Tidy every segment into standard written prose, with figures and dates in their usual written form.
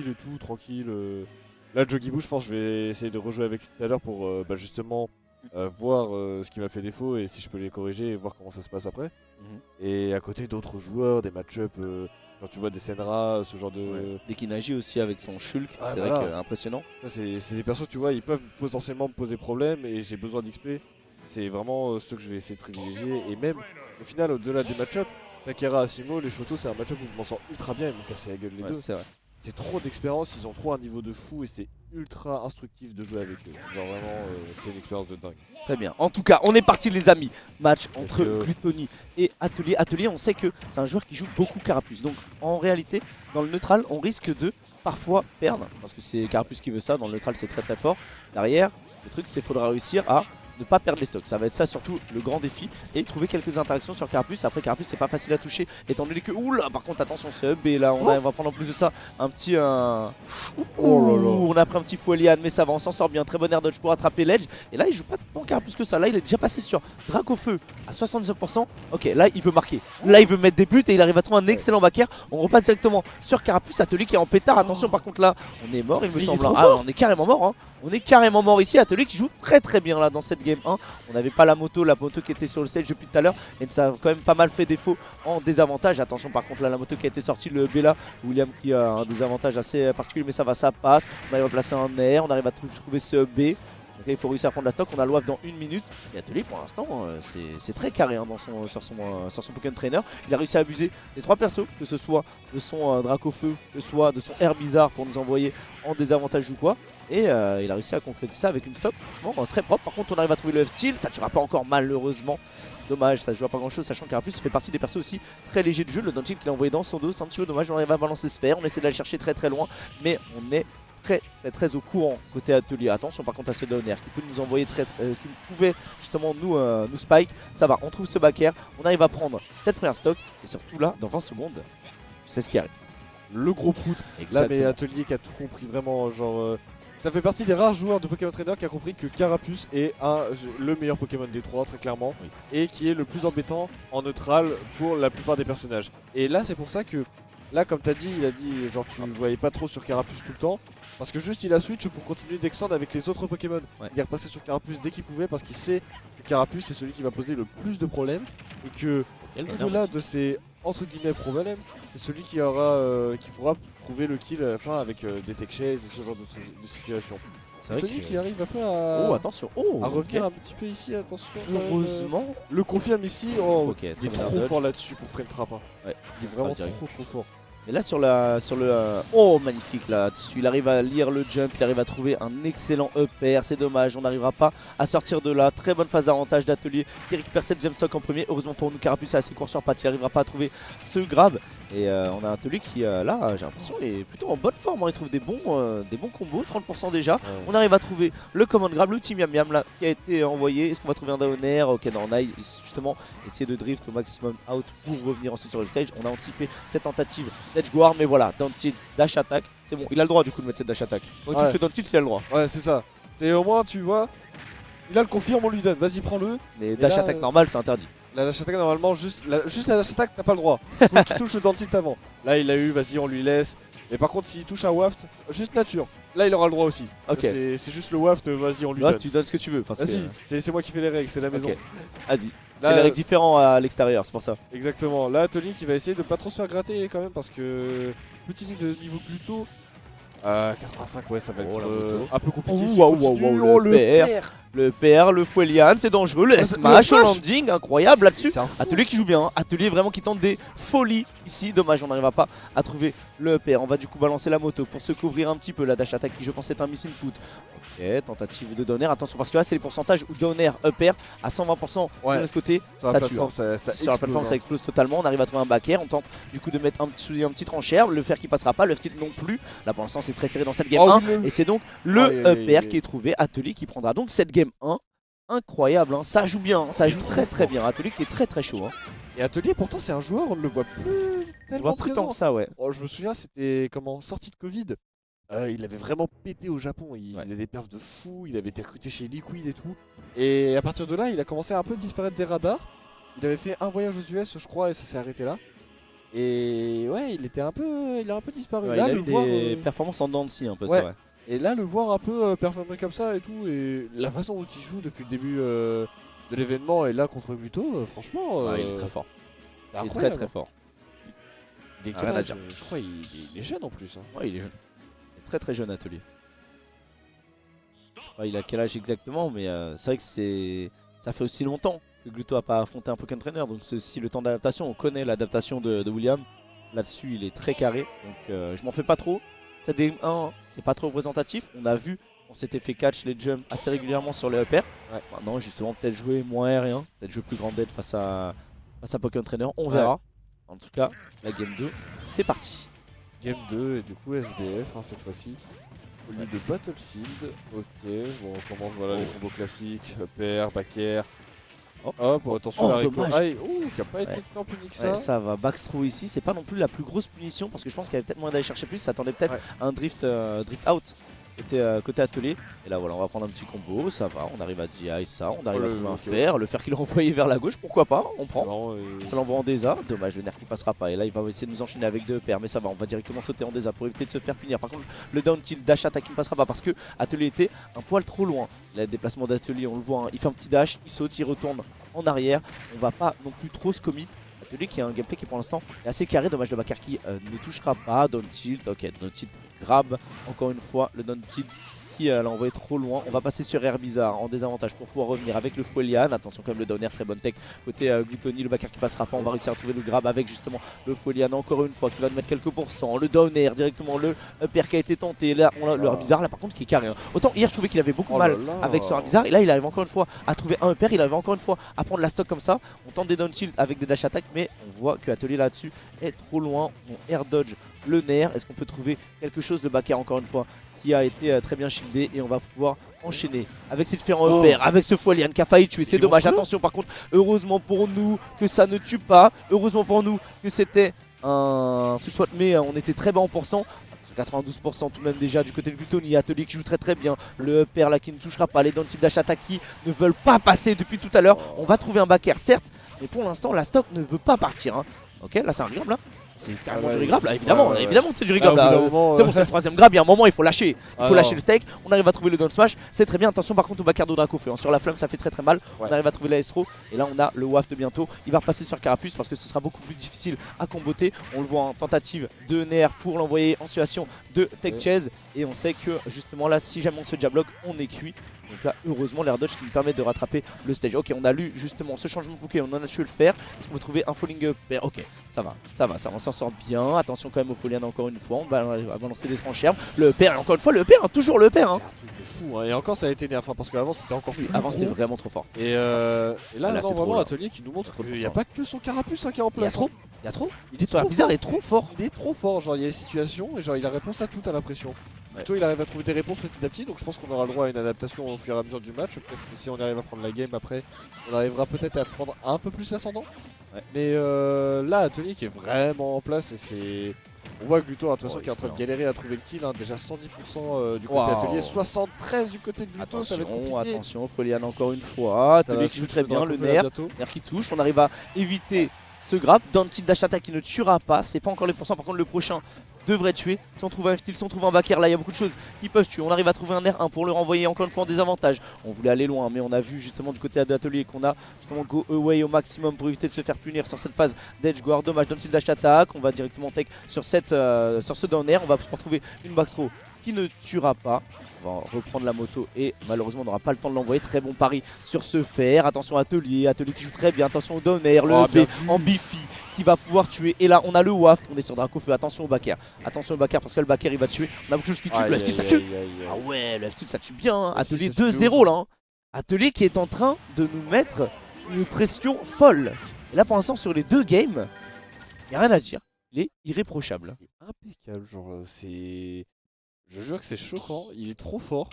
chill et tout, tranquille. Là, Jogibu, je pense que je vais essayer de rejouer avec lui tout à l'heure pour justement voir ce qui m'a fait défaut et si je peux les corriger et voir comment ça se passe après. Et à côté d'autres joueurs, des match-up, genre tu vois des Senra, ce genre de... Ouais. Des Kinaji aussi avec son Shulk, Ah, c'est voilà. vrai que impressionnant. Ça, c'est des persos, tu vois, ils peuvent potentiellement me poser problème et j'ai besoin d'XP. C'est vraiment ce que je vais essayer de privilégier. Et même, au final, au-delà des match-up, Takara, Asimo, les Shoto, c'est un match-up où je m'en sors ultra bien, ils m'ont cassé la gueule les Ouais, deux. c'est vrai. C'est trop d'expérience, ils ont trop un niveau de fou et c'est ultra instructif de jouer avec eux. Genre vraiment, c'est une expérience de dingue. Très bien. En tout cas, on est parti les amis. Match Let's entre go. Gluttony et Atelier. Atelier, on sait que c'est un joueur qui joue beaucoup Carapuce. Donc en réalité, dans le neutral, on risque de parfois perdre. Parce que c'est Carapuce qui veut ça. Dans le neutral, c'est très très fort. Derrière, le truc, c'est qu'il faudra réussir à ne pas perdre les stocks. Ça va être ça surtout le grand défi. Et trouver quelques interactions sur Carapuce. Après, Carapuce, c'est pas facile à toucher. Étant donné que, oula, par contre, attention, sub. Et là, on va prendre en plus de ça un petit... on a pris un petit Fouelian, mais ça va, on s'en sort bien. Très bon air dodge pour attraper l'edge. Et là, il joue pas tant Carapuce que ça. Là, il est déjà passé sur Dracofeu à 79%. Ok, là, il veut marquer. Là, il veut mettre des buts et il arrive à trouver un excellent back air. On repasse directement sur Carapuce. Atelier qui est en pétard. Attention, par contre, là, on est mort, il me semble. Ah, on est carrément mort, hein. On est carrément mort ici. Atelier qui joue très très bien là dans cette game 1. On n'avait pas la moto qui était sur le stage depuis tout à l'heure. Et ça a quand même pas mal fait défaut en désavantage. Attention par contre là, la moto qui a été sortie, le Bella. William qui a un désavantage assez particulier, mais ça va, ça passe. On arrive à placer un air, on arrive à trouver ce B. Donc là, il faut réussir à prendre la stock. On a l'oif dans 1 minute. Et Atelier pour l'instant, c'est très carré hein, sur son Pokémon Trainer. Il a réussi à abuser des 3 persos, que ce soit de son Dracofeu, que ce soit de son air bizarre pour nous envoyer en désavantage ou quoi. Et il a réussi à concrétiser ça avec une stock franchement très propre. Par contre, on arrive à trouver le F-Steal. Ça ne tuera pas encore malheureusement. Dommage, ça ne joue pas grand chose, sachant que Carapuce fait partie des persos aussi très légers de jeu. Le Dantine qu'il a envoyé dans son dos, c'est un petit peu dommage. On arrive à balancer Sphère, on essaie d'aller chercher très très loin, mais on est très au courant côté Atelier. Attention par contre à ce Donner qui peut nous envoyer qui pouvait justement nous spike. Ça va, on trouve ce back air, on arrive à prendre cette première stock et surtout là, dans 20 secondes, c'est ce qui arrive. Le gros prout. Là, mais Atelier qui a tout compris, vraiment, genre... ça fait partie des rares joueurs de Pokémon Trainer qui a compris que Carapuce est le meilleur Pokémon des 3, très clairement, et qui est le plus embêtant en neutral pour la plupart des personnages. Et là, c'est pour ça que, là, comme t'as dit, il a dit, genre, tu voyais pas trop sur Carapuce tout le temps, parce que juste il a switch pour continuer d'extendre avec les autres Pokémon. Il est repassé sur Carapuce dès qu'il pouvait, parce qu'il sait que Carapuce c'est celui qui va poser le plus de problèmes, et que, au-delà de ses entre guillemets problèmes, c'est celui qui pourra prouver le kill à la fin avec des tech chase et ce genre de situation. C'est celui qui arrive un peu à, à revenir un petit peu ici, attention. Heureusement. Le confirme ici, il est trop fort là-dessus pour frame trap. Ouais, il est vraiment trop fort. Et là sur le oh magnifique là-dessus, il arrive à lire le jump, il arrive à trouver un excellent upper, c'est dommage, on n'arrivera pas à sortir de là. Très bonne phase d'avantage d'Atelier qui récupère cette gem stock en premier. Heureusement pour nous, Carapuce est assez court sur patte, il n'arrivera pas à trouver ce grab. Et on a Atelier qui là j'ai l'impression est plutôt en bonne forme, hein. Il trouve des bons combos, 30% déjà. On arrive à trouver le command grab, le team Miam Miam là qui a été envoyé. Est-ce qu'on va trouver un downer? Ok, non, on a justement essayé de drift au maximum out pour revenir ensuite sur le stage. On a anticipé cette tentative d'edge guard, mais voilà, down tilt, dash attack, c'est bon, il a le droit du coup de mettre cette dash attack. On touche le down tilt, il a le droit. Ouais, c'est ça. C'est au moins, tu vois, il a le confirme, on lui donne, vas-y prends-le. Mais dash attack normal, c'est interdit. La dash attack normalement, juste la dash attack, t'as pas le droit. Faut que tu touches le down tilt avant. Là il a eu, vas-y on lui laisse. Mais par contre s'il touche un waft, juste nature, là il aura le droit aussi. Ok. C'est juste le waft, vas-y on lui là, donne. Tu donnes ce que tu veux. Vas-y, c'est moi qui fais les règles, c'est la maison. Vas-y. C'est les règles différentes à l'extérieur, c'est pour ça. Exactement. Là Tony qui va essayer de pas trop se faire gratter quand même parce que petit niveau Gluto. 85, ouais, ça va être un peu compliqué. Le PR, le Fouelian, c'est dangereux. Le smash au landing, incroyable là-dessus. Atelier qui joue bien, hein. Atelier vraiment qui tente des folies ici. Dommage, on n'arrivera pas à trouver le PR. On va du coup balancer la moto pour se couvrir un petit peu. La dash attack qui, je pense, est un missing put. Ok, tentative de donner. Attention parce que là, c'est les pourcentages où donner upper à 120% de notre côté. Ça tue. Sur la plateforme, ça explose totalement. On arrive à trouver un back air. On tente du coup de mettre un petit tranchère. Le fer qui passera pas, le F-tilt non plus. Là, pour l'instant, c'est très serré dans cette game 1. Et c'est donc le upper qui est trouvé. Atelier qui prendra donc cette game 1. Incroyable, hein. Ça joue bien, ça joue très bien. Atelier qui est très chaud. Hein. Et Atelier, pourtant, c'est un joueur, on ne le voit plus tellement plus tant que ça, ouais. Oh, je me souviens, c'était sortie de Covid. Il avait vraiment pété au Japon, il faisait des perfs de fou, il avait été recruté chez Liquid et tout. Et à partir de là, il a commencé à un peu disparaître des radars. Il avait fait un voyage aux US, je crois, et ça s'est arrêté là. Et ouais, il a un peu disparu. Ouais, Là, il a le eu voir, des performances en dents de scie un peu, ouais. c'est vrai. Et là, le voir un peu performer comme ça et tout, et la façon dont il joue depuis le début de l'événement, et là contre Gluto, franchement, Ouais, il est très fort. c'est Il est incroyable. très fort. Il est Rien à quel dire. âge Je crois il est jeune en plus. Hein. Ouais, il est jeune. Il est très jeune, Atelier. Ouais, il a quel âge exactement, mais c'est vrai que ça fait aussi longtemps que Gluto a pas affronté un Pokémon Trainer, donc c'est aussi le temps d'adaptation. On connaît l'adaptation de William. Là-dessus, il est très carré, donc je m'en fais pas trop. Cette DM1, c'est pas trop représentatif. On a vu, on s'était fait catch les jumps assez régulièrement sur les upper. Ouais. Maintenant, justement, peut-être jouer moins aérien, peut-être jouer plus grand dead face à Pokémon Trainer, on verra. Ouais. En tout cas, la game 2, c'est parti. Game 2 et du coup SBF cette fois-ci. Au lieu de Battlefield, ok, bon on commence les combos classiques, upper, back air. Hop, attention la Rico. Qui a pas été tant puni que ça. Ouais, ça va backthrow ici, c'est pas non plus la plus grosse punition parce que je pense qu'il y avait peut-être moyen d'aller chercher plus, ça attendait peut-être un drift out côté atelier. Et là voilà, on va prendre un petit combo, ça va, on arrive à DI ça, on arrive à trouver un fer, le fer qu'il a envoyé vers la gauche, pourquoi pas, on prend. Ça l'envoie en Deza, dommage le nerf qui passera pas. Et là il va essayer de nous enchaîner avec 2 pairs, mais ça va, on va directement sauter en Deza pour éviter de se faire punir. Par contre le down tilt dash attack qui ne passera pas parce que Atelier était un poil trop loin. Là, le déplacement d'Atelier, on le voit, hein, il fait un petit dash, il saute, il retourne en arrière. On va pas non plus trop se commit. Atelier qui a un gameplay qui pour l'instant est assez carré, dommage le backer qui ne touchera pas. Down tilt, ok, down tilt grab encore une fois, le down tilt qui l'a envoyé trop loin. On va passer sur Air Bizarre en désavantage pour pouvoir revenir avec le Fouelian. Attention quand même le down air, très bonne tech côté Glutoni, le backer qui passera pas. On va réussir à trouver le grab avec justement le Fouelian encore une fois qui va nous mettre quelques pourcents. Le down air directement, le upper qui a été tenté. Là on a le Air Bizarre là par contre qui est carré. Hein. Autant hier je trouvais qu'il avait beaucoup mal avec ce Air Bizarre et là il arrive encore une fois à trouver un upper. Il arrive encore une fois à prendre la stock comme ça. On tente des down shield avec des dash attack mais on voit que Atelier là-dessus est trop loin. On air dodge le nerf. Est-ce qu'on peut trouver quelque chose de backer encore une fois qui a été très bien shieldé et on va pouvoir enchaîner avec ces différents upper, avec ce Fouelian qui a failli tuer, c'est dommage. Attention par contre, heureusement pour nous que ça ne tue pas, heureusement pour nous que c'était un sous-swat mais on était très bas en pourcent. 92% tout de même déjà du côté de Glutoni, Atelier qui joue très bien, le upper là qui ne touchera pas, les down tilt dash attack qui ne veulent pas passer depuis tout à l'heure. On va trouver un back air certes, mais pour l'instant la stock ne veut pas partir. Hein. Ok, là c'est un grab là. C'est carrément du grab là, évidemment, évidemment que c'est du grab là. C'est bon, c'est le troisième grab, il y a un moment il faut lâcher. Il faut lâcher le steak, on arrive à trouver le down smash, c'est très bien. Attention par contre au backer de Dracofeu, hein. Sur la flamme ça fait très mal. On arrive à trouver l'Aestro et là on a le waft bientôt. Il va repasser sur Carapuce parce que ce sera beaucoup plus difficile à comboter. On le voit en tentative de nerf pour l'envoyer en situation de tech chase. Et on sait que justement là si jamais on se jablock on est cuit. Donc là heureusement l'air dodge qui nous permet de rattraper le stage. Ok, on a lu justement ce changement de Pokémon, on en a su le faire. Est-ce qu'on peut trouver un falling up? Ok, ça va, on s'en sort bien. Attention quand même au Fouelian encore une fois, on va balancer des tranchères. Le père, encore une fois le père, hein, toujours le père. Hein. C'est un truc de fou, hein. Et encore ça a été nerf parce qu'avant c'était encore plus. Avant c'était vraiment trop fort. Et là non, vraiment Atelier qui nous montre qu'il n'y a pas que son Carapuce qui est en place. Il y a trop. Il est trop bizarre et trop fort. Il est trop fort, genre il y a des situations et genre il a réponse à tout, à l'impression. Plutôt il arrive à trouver des réponses petit à petit, donc je pense qu'on aura le droit à une adaptation au fur et à mesure du match. Peut-être que si on arrive à prendre la game après, on arrivera peut-être à prendre un peu plus l'ascendant. Mais là Atelier qui est vraiment en place et c'est... On voit Gluto de toute façon qui est en train de galérer à trouver le kill, hein. Déjà 110% du côté Atelier, 73 du côté de Gluto, ça va être compliqué. Attention, Fouelian encore une fois, Atelier qui joue très bien, le nerf qui touche, on arrive à éviter ce grab, down tilt dash attack qui ne tuera pas, c'est pas encore les pourcents, par contre le prochain devrait tuer. Si on trouve un F-Tilt, si on trouve un backer, là il y a beaucoup de choses qui peuvent tuer. On arrive à trouver un R1 pour le renvoyer encore une fois en désavantage. On voulait aller loin mais on a vu justement du côté d'Atelier qu'on a justement go away au maximum pour éviter de se faire punir sur cette phase d'edge guard. Dommage, down tilt dash attack, on va directement take sur ce down air. On va pouvoir trouver une backthrow qui ne tuera pas. On va reprendre la moto et malheureusement on n'aura pas le temps de l'envoyer. Très bon pari sur ce fer. Attention Atelier qui joue très bien. Attention au down air, le B en bifi qui va pouvoir tuer. Et là on a le waft, on est sur Dracofeu. Attention au backer, parce que le backer il va tuer. On a beaucoup de choses qui tuent. Le F-Tilt ça tue. Ah ouais, le F-Tilt ça tue bien. Hein. Atelier 2-0 là. Hein. Atelier qui est en train de nous mettre une pression folle. Et là pour l'instant sur les deux games, il n'y a rien à dire. Il est irréprochable. Il est impeccable, genre c'est... Je jure que c'est choquant, il est trop fort.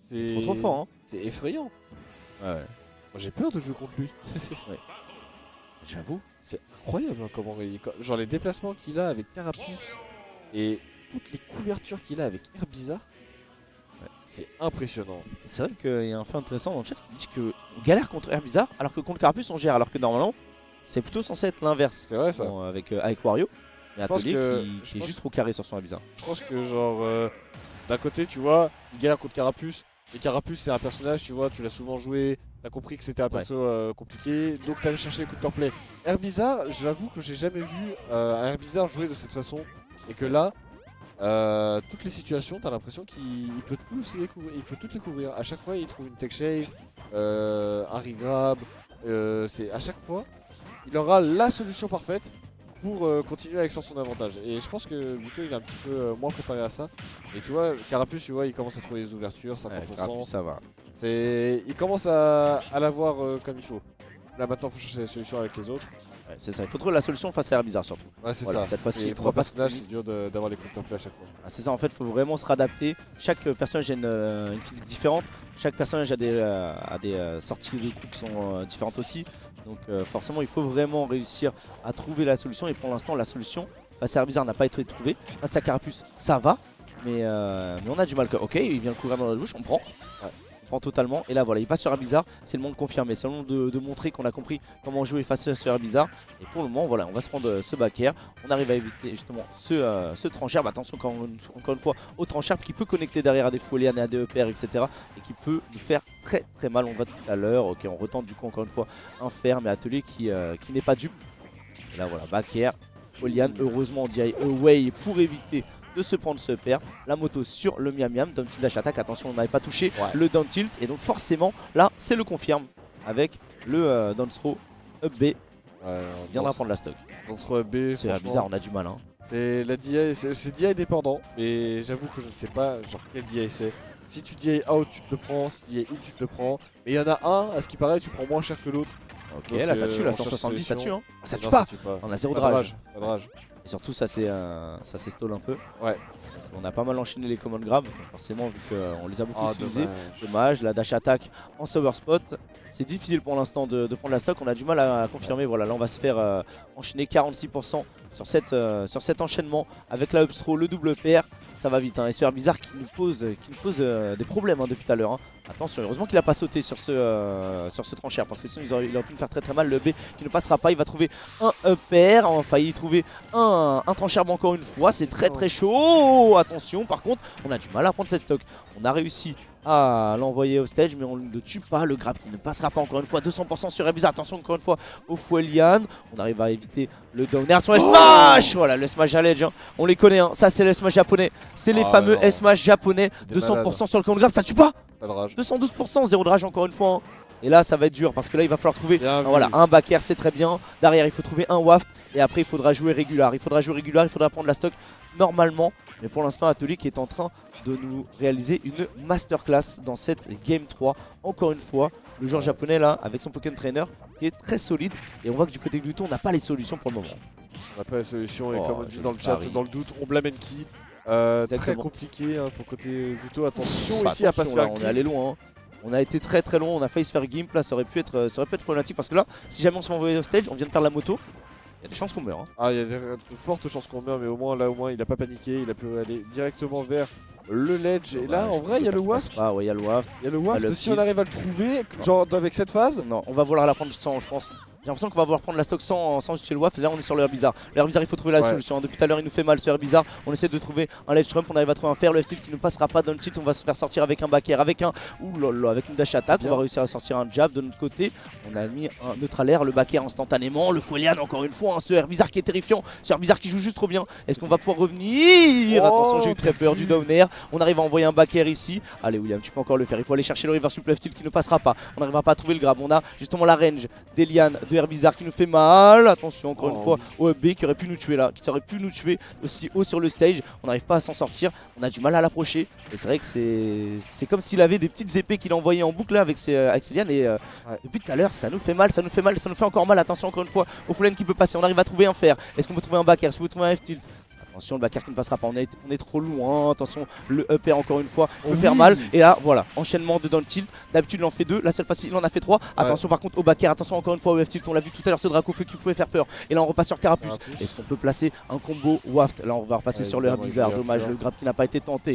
C'est trop fort, hein. C'est effrayant. Ouais. J'ai peur de jouer contre lui. Ouais. J'avoue. C'est incroyable hein, comment il... Genre les déplacements qu'il a avec Carapuce et toutes les couvertures qu'il a avec Air Bizarre. Ouais. C'est impressionnant. C'est vrai qu'il y a un fait intéressant dans le chat qui dit qu'on galère contre Air Bizarre alors que contre Carapuce on gère, alors que normalement c'est plutôt censé être l'inverse. C'est vrai ça. Bon, avec Wario. Mais Atelier qui est juste trop carré sur son Herbizarre. Je pense que genre d'un côté tu vois, il galère contre Carapuce. Et Carapuce c'est un personnage, tu vois, tu l'as souvent joué, t'as compris que c'était un perso compliqué, donc t'allais chercher les coups de torplay. Herbizarre, j'avoue que j'ai jamais vu un Herbizarre jouer de cette façon. Et que là, toutes les situations, t'as l'impression qu'il peut toutes les couvrir. À chaque fois il trouve une tech chase, un regrab, c'est à chaque fois, il aura la solution parfaite pour continuer à extendre son avantage. Et je pense que Vito il est un petit peu moins préparé à ça. Et tu vois, Carapuce, tu vois, il commence à trouver les ouvertures, 50%. Carapuce, ça va. Il commence à l'avoir comme il faut. Là maintenant, il faut chercher la solution avec les autres. Ouais, c'est ça, il faut trouver la solution face à Herbizarre surtout. Ouais, c'est voilà, ça. Cette fois-ci, les 3 personnages, c'est dur d'avoir les coups de template à chaque fois. Ah, c'est ça, en fait, il faut vraiment se réadapter. Chaque personnage a une physique différente. Chaque personnage a des sorties de coups qui sont différentes aussi. Donc forcément, il faut vraiment réussir à trouver la solution. Et pour l'instant, la solution face à Herbizarre n'a pas été trouvée. Face à Carapuce, ça va. Mais on a du mal. Ok, il vient courir dans la bouche, on prend. Ouais. On prend totalement. Et là, voilà, il passe sur Herbizarre. C'est le monde confirmé. C'est le monde de montrer qu'on a compris comment jouer face à Herbizarre. Et pour le moment, voilà, on va se prendre ce back air. On arrive à éviter justement ce tranchère. Attention, encore une fois, au tranchère qui peut connecter derrière à des Folian et à des EPR, etc. Et qui peut nous faire très très mal. On va tout à l'heure. Ok, on retente du coup encore une fois un fer, mais Atelier qui n'est pas dupe. Et là, voilà, back air. Folian, heureusement, on dit away pour éviter de se prendre ce pair, la moto sur le miam miam, down tilt dash attack, attention on n'avait pas touché le down tilt et donc forcément là c'est le confirme avec le down throw up B, on viendra prendre la stock. Down throw up B, c'est bizarre, on a du mal hein. C'est la DI, c'est DI dépendant, mais j'avoue que je ne sais pas genre quel DI c'est. Si tu DI out tu te le prends, si tu DI in tu te le prends, mais il y en a un, à ce qui paraît tu prends moins cher que l'autre. Ok, donc, là ça tue, la 170 ça tue hein. Ça tue non, pas, pas. On a zéro de rage. Pas de rage. Et surtout ça s'estole un peu. Ouais. On a pas mal enchaîné les command grab, forcément vu qu'on les a beaucoup utilisés. Dommage. La dash attack en sour spot. C'est difficile pour l'instant de prendre la stock, on a du mal à confirmer. Voilà, là on va se faire enchaîner 46% sur cet enchaînement avec la upstro, le double PR. Ça va vite hein. Et ce Herbizarre qui nous pose des problèmes hein, depuis tout à l'heure hein. Attention, heureusement qu'il a pas sauté sur ce tranchère parce que sinon il aurait pu me faire très très mal. Le B qui ne passera pas, il va trouver un upper, on a failli trouver un tranchère encore une fois, c'est très très chaud. Attention, par contre on a du mal à prendre cette stock. On a réussi à l'envoyer au stage mais on ne tue pas, le grab qui ne passera pas encore une fois. 200% sur Herbizarre, attention encore une fois au Folian. On arrive à éviter le down air sur le smash. Voilà le smash à l'edge hein. On les connaît hein. Ça c'est le smash japonais, c'est les fameux smash japonais. 200% sur le command grab, ça tue pas. Pas de rage. 212%, zéro de rage encore une fois hein. Et là ça va être dur parce que là il va falloir trouver voilà, un back air, c'est très bien. Derrière il faut trouver un waft et après il faudra jouer régulier. Il faudra prendre la stock normalement. Mais pour l'instant Atelier qui est en train de nous réaliser une masterclass dans cette game 3. Encore une fois, le joueur japonais là avec son Pokémon Trainer qui est très solide. Et on voit que du côté de Gluto on n'a pas les solutions pour le moment. On n'a pas les solutions et comme on dit dans le chat, dans le doute, on blâme Enki. Très compliqué hein, pour côté Gluto. Attention ici à pas se faire. On est allé loin hein. On a été très très loin, on a failli se faire gimp là, ça aurait pu être problématique parce que là, si jamais on se fait envoyer au stage, on vient de perdre la moto, il y a des chances qu'on meurt. Hein. Ah, il y a de fortes chances qu'on meurt, mais au moins il a pas paniqué, il a pu aller directement vers le ledge. Et là, en vrai, il y a le waft. Ah ouais, il y a le waft. Il y a le waft, si on arrive à le trouver, genre avec cette phase. Non, on va vouloir la prendre sans, je pense. J'ai l'impression qu'on va vouloir prendre la stock sans utiliser le waft. Et là on est sur le Herbizarre. Le Herbizarre il faut trouver la solution. Depuis tout à l'heure il nous fait mal ce Herbizarre. On essaie de trouver un ledge trump. On arrive à trouver un fer. Le F-tilt qui ne passera pas down tilt. On va se faire sortir avec un back air, avec avec une dash attack. On va réussir à sortir un jab de notre côté. On a mis un neutral air, le back air instantanément. Le Folian encore une fois. Hein, ce Herbizarre qui est terrifiant. Ce Herbizarre qui joue juste trop bien. Est-ce qu'on va pouvoir revenir? Attention, j'ai eu très peur du down air. On arrive à envoyer un back air ici. Allez William, tu peux encore le faire. Il faut aller chercher le reverse supply F-tilt qui ne passera pas. On n'arrivera pas à trouver le grab. On a justement la range d'Elian de Herbizarre qui nous fait mal, attention encore une fois au B qui aurait pu nous tuer là, qui aurait pu nous tuer aussi haut sur le stage. On n'arrive pas à s'en sortir, on a du mal à l'approcher. Et c'est vrai que c'est comme s'il avait des petites épées qu'il envoyait en boucle là avec ses lianes. Et depuis tout à l'heure ça nous fait mal, ça nous fait encore mal. Attention encore une fois au Folian qui peut passer, on arrive à trouver un fer. Est-ce qu'on peut trouver un back air? Est-ce qu'on peut trouver un F-tilt? Attention, le backer qui ne passera pas, on est trop loin. Attention, le up air encore une fois peut Oui. faire mal. Et là, voilà, enchaînement de down tilt. D'habitude, il en fait 2. La seule fois, il en a fait 3. Attention par contre au backer, attention encore une fois au F tilt. On l'a vu tout à l'heure, ce Dracofeu qui pouvait faire peur. Et là, on repasse sur Carapuce. Est-ce qu'on peut placer un combo waft? Là, on va repasser sur le air bizarre. Dommage, le grab qui n'a pas été tenté.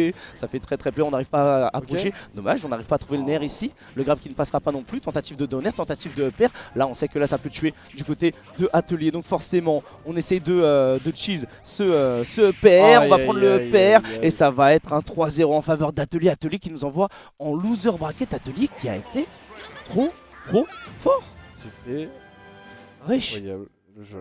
Et ça fait très peur, on n'arrive pas à approcher. Dommage, on n'arrive pas à trouver le nerf ici. Le grab qui ne passera pas non plus. Tentative de down air, tentative de up air. Là, on sait que là, ça peut tuer du côté de Atelier. Donc forcément, on essaye de cheese ce pair. On va prendre le pair et ça va être un 3-0 en faveur d'Atelier. Atelier qui nous envoie en loser bracket. Atelier qui a été trop fort. C'était Wesh. incroyable.